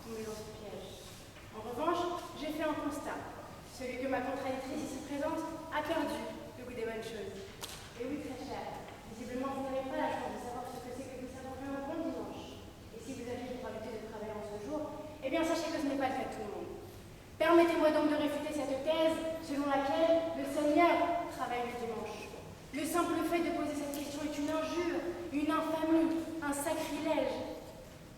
tomber dans ce piège. En revanche, j'ai fait un constat. Celui que ma contradictrice ici présente a perdu le goût des bonnes choses. Et oui, très cher, visiblement vous n'avez pas la chance de savoir ce que c'est que de savourer un bon dimanche. Et si vous aviez pour habitude de travailler en ce jour, eh bien sachez que ce n'est pas le cas de tout le monde. Permettez-moi donc de réfuter cette thèse selon laquelle le Seigneur travaille le dimanche. Le simple fait de poser cette question est une injure, une infamie, un sacrilège.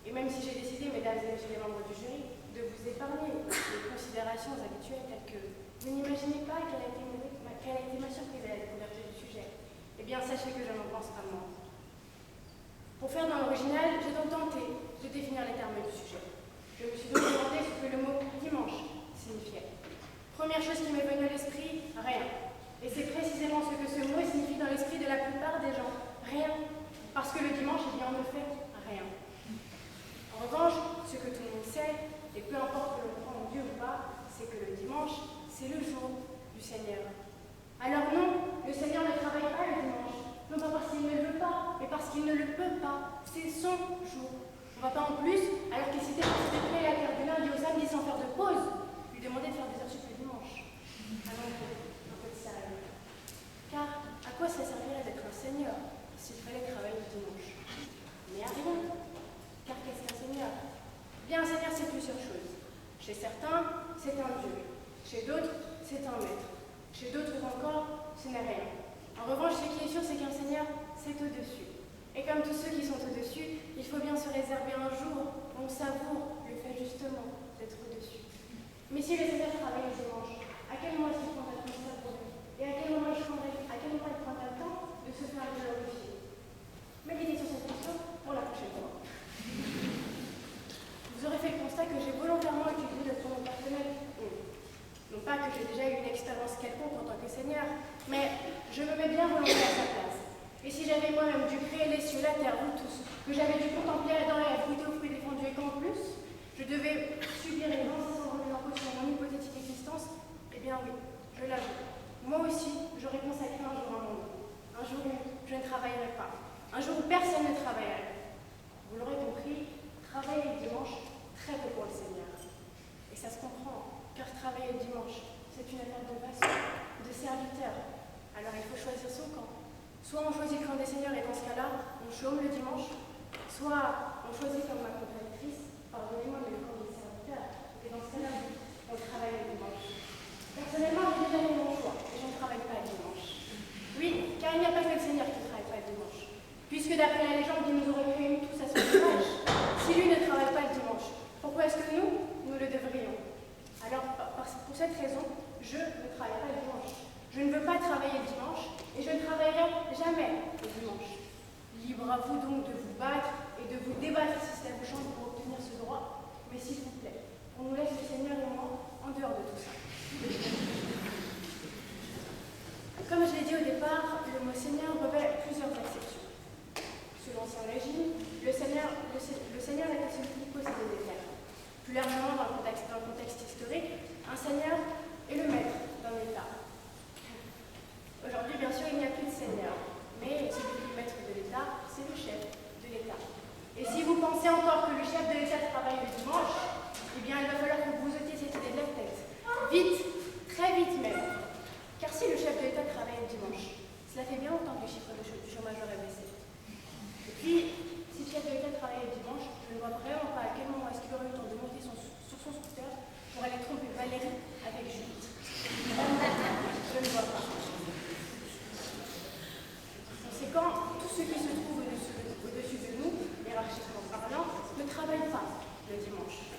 Et même si j'ai décidé, mesdames et messieurs les membres du jury, de vous épargner les considérations habituelles telles que vous n'imaginez pas quelle a été ma surprise à la découverte du sujet, eh bien sachez que je n'en pense pas moins. Pour faire dans l'original, j'ai donc tenté de définir les termes du sujet. Je me suis donc demandé ce que le mot dimanche signifiait. Première chose qui m'est venue à l'esprit, rien. Et c'est précisément ce que ce mot signifie dans l'esprit de la plupart des gens. Rien. Parce que le dimanche, eh bien, on ne fait rien. En revanche, ce que tout le monde sait, et peu importe que l'on croit en Dieu ou pas, c'est que le dimanche, c'est le jour du Seigneur. Alors non, le Seigneur ne travaille pas le dimanche. Non pas parce qu'il ne le veut pas, mais parce qu'il ne le peut pas. C'est son jour. On ne va pas en plus, alors qu'il s'était considéré la terre du lundi au samedi sans faire de pause, lui demander de faire des heures sup le dimanche. Alors, un peu de sérieux. Car à quoi ça servirait d'être un seigneur s'il fallait travailler le dimanche? Mais à rien. Car qu'est-ce qu'un seigneur? Bien, un seigneur, c'est plusieurs choses. Chez certains, c'est un dieu. Chez d'autres, c'est un maître. Chez d'autres encore, ce n'est rien. En revanche, ce qui est sûr, c'est qu'un seigneur, c'est au-dessus. Et comme tous ceux qui sont au-dessus, il faut bien se réserver un jour où on savoure le fait justement d'être au-dessus. Mais si le seigneur travaille le dimanche, à quel moment est-ce qu'il prendra le temps pour lui? Et à quel moment il prendra le temps de se faire glorifier? Méditez sur cette question pour la prochaine fois. Vous aurez fait le constat que j'ai volontairement utilisé le pronom personnel. Non pas que j'ai déjà eu une expérience quelconque en tant que seigneur, mais je me mets bien volontairement à sa place. Et si j'avais moi-même dû créer les cieux, la terre, vous tous, que j'avais dû contempler la denrée, la goûter aux fruits défendus et qu'en plus, je devais subir les incessants remises en cause sur mon hypothétique existence, eh bien oui, je l'avoue. Moi aussi, j'aurais consacré un jour à mon monde. Un jour où je ne travaillerai pas. Un jour où personne ne travaillerait. Vous l'aurez compris, travailler le dimanche, très peu pour le Seigneur. Et ça se comprend, car travailler le dimanche, c'est une affaire de vassaux, de serviteurs. Alors il faut choisir son camp. Soit on choisit le camp des seigneurs et dans ce cas-là, on chôme le dimanche, soit on choisit comme ma contradictrice, pardonnez-moi, mais le camp des serviteurs, et dans ce cas-là, on travaille le dimanche. Personnellement, j'ai déjà fait mon choix, et je ne travaille pas le dimanche. Oui, car il n'y a pas que le Seigneur qui ne travaille pas le dimanche. Puisque d'après la légende, il nous aurait créés tous à son image. Si lui ne travaille pas le dimanche, pourquoi est-ce que nous le devrions? Alors, pour cette raison, je ne travaille pas le dimanche. Je ne veux pas travailler le dimanche, et je ne travaillerai jamais le dimanche. Libre à vous donc de vous battre et de vous débattre si cela vous chante pour obtenir ce droit, mais s'il vous plaît, on nous laisse le Seigneur et moi en dehors de tout ça. Comme je l'ai dit au départ, le mot Seigneur revêt plusieurs acceptions. Sous l'Ancien Régime, le Seigneur était celui qui possédait des terres. Plus largement, dans le contexte historique, un Seigneur est le maître d'un État. Aujourd'hui, bien sûr, il n'y a plus de Seigneur, mais celui qui est maître de l'État, c'est le chef de l'État. Et si vous pensez encore que le chef de l'État travaille le dimanche, eh bien, il va falloir que vous ôtiez cette idée de la tête. Vite, très vite même. Car si le chef de l'État travaille le dimanche, cela fait bien longtemps que les chiffres du chômage auraient baissé. Et puis, si le chef de l'État travaille le dimanche, je ne vois vraiment pas à quel moment est-ce qu'il aurait eu le temps de monter sur son scooter pour aller tromper Valérie avec Judith. Je ne vois pas. Conséquent, tous ceux qui se trouvent au-dessus de nous, hiérarchiquement parlant, ne travaillent pas le dimanche.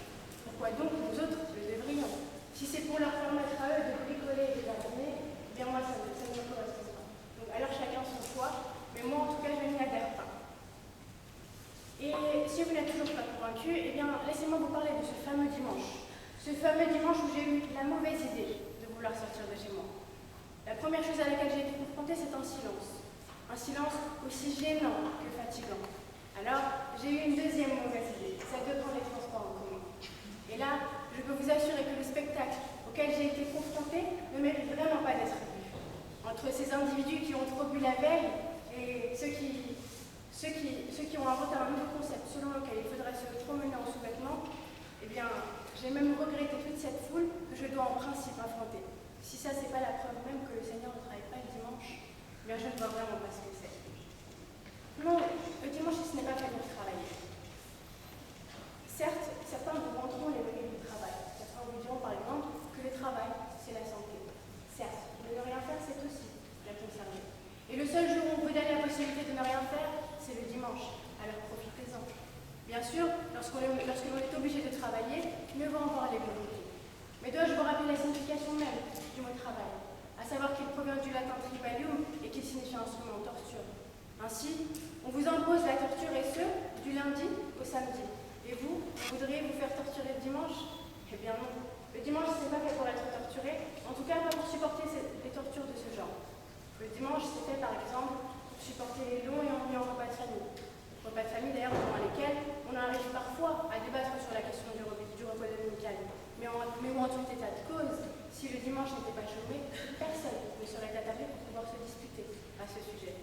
Pourquoi donc nous autres le devrions? Si c'est pour leur permettre à eux de bricoler et de garder, eh bien moi ça ne me correspond pas. Donc alors chacun son choix, mais moi en tout cas je n'y adhère pas. Et si vous n'êtes toujours pas convaincu, eh bien laissez-moi vous parler de ce fameux dimanche. Ce fameux dimanche où j'ai eu la mauvaise idée de vouloir sortir de chez moi. La première chose à laquelle j'ai été confrontée, c'est un silence. Un silence aussi gênant que fatigant. Alors, j'ai eu une deuxième mauvaise idée, celle de prendre les transports en commun. Et là, je peux vous assurer que le spectacle auquel j'ai été confrontée ne mérite vraiment pas d'être vu. Entre ces individus qui ont trop bu la veille et ceux qui ont inventé un nouveau concept selon lequel il faudrait se promener en sous-vêtements, eh bien, même regretté toute cette foule que je dois en principe affronter. Si ça, c'est pas la preuve même que le Seigneur ne travaille pas le dimanche, eh bien je ne vois vraiment pas ce que c'est. Non, le dimanche, ce n'est pas fait pour travailler. Certes, certains vous vanteront les mérites du travail. Certains vous diront par exemple que le travail, c'est la santé. Certes, mais ne rien faire, c'est aussi la conserver. Et le seul jour où on vous donne la possibilité de ne rien faire, c'est le dimanche. Alors profitez-en. Bien sûr, lorsque l'on est obligé de travailler, mieux vaut en voir les volontés. Mais dois-je vous rappeler la signification même du mot travail, à savoir qu'il provient du latin tribalium et qu'il signifie instrument de torture. Ainsi, on vous impose la torture et ce, du lundi au samedi. Et vous voudriez vous faire torturer le dimanche? Eh bien non. Le dimanche, c'est pas fait pour être torturé, en tout cas pas pour supporter des tortures de ce genre. Le dimanche, c'est fait par exemple pour supporter les longs et ennuyants repas de famille. Repas de famille d'ailleurs pendant lesquels on arrive parfois à débattre sur la question du repas dominical. Mais où en tout état de cause, si le dimanche n'était pas chômé, personne ne serait attablé pour pouvoir se disputer à ce sujet.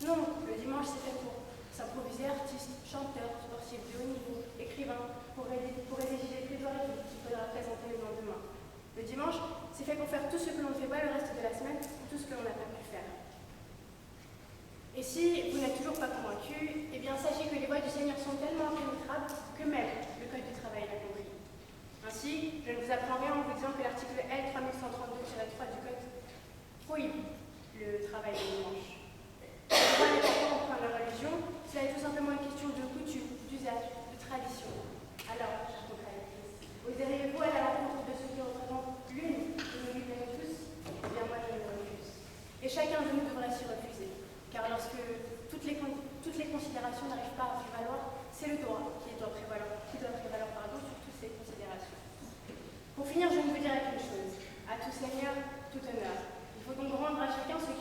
Non, le dimanche c'est fait pour s'improviser artiste, chanteur, sportif de haut niveau, écrivain, pour rédiger des plaidoiries qu'il faudra présenter le lendemain. Le dimanche, c'est fait pour faire tout ce que l'on ne fait pas le reste de la semaine, tout ce que l'on n'a pas pu faire. Et si vous n'êtes toujours pas convaincu, eh bien sachez que les voies du Seigneur sont tellement impénétrables que même le Code du travail l'a compris. Ainsi, je ne vous apprends rien en vous disant que l'article L 3132-3 du Code prohibe le travail le dimanche. Le droit n'est pas au point de la religion, cela est tout simplement une question de coutume, d'usage, de tradition. Alors, chers contradictrices, oserez-vous aller à la rencontre de ceux qui représentent l'une de nos luttes à nous tous? Eh bien moi je me refuse. Et chacun de nous devrait s'y refuser. Car lorsque toutes les considérations n'arrivent pas à prévaloir, c'est le droit qui doit prévaloir sur toutes ces considérations. Pour finir, je ne vous dirai qu'une chose. À tout Seigneur, tout honneur. Il faut donc rendre à chacun ce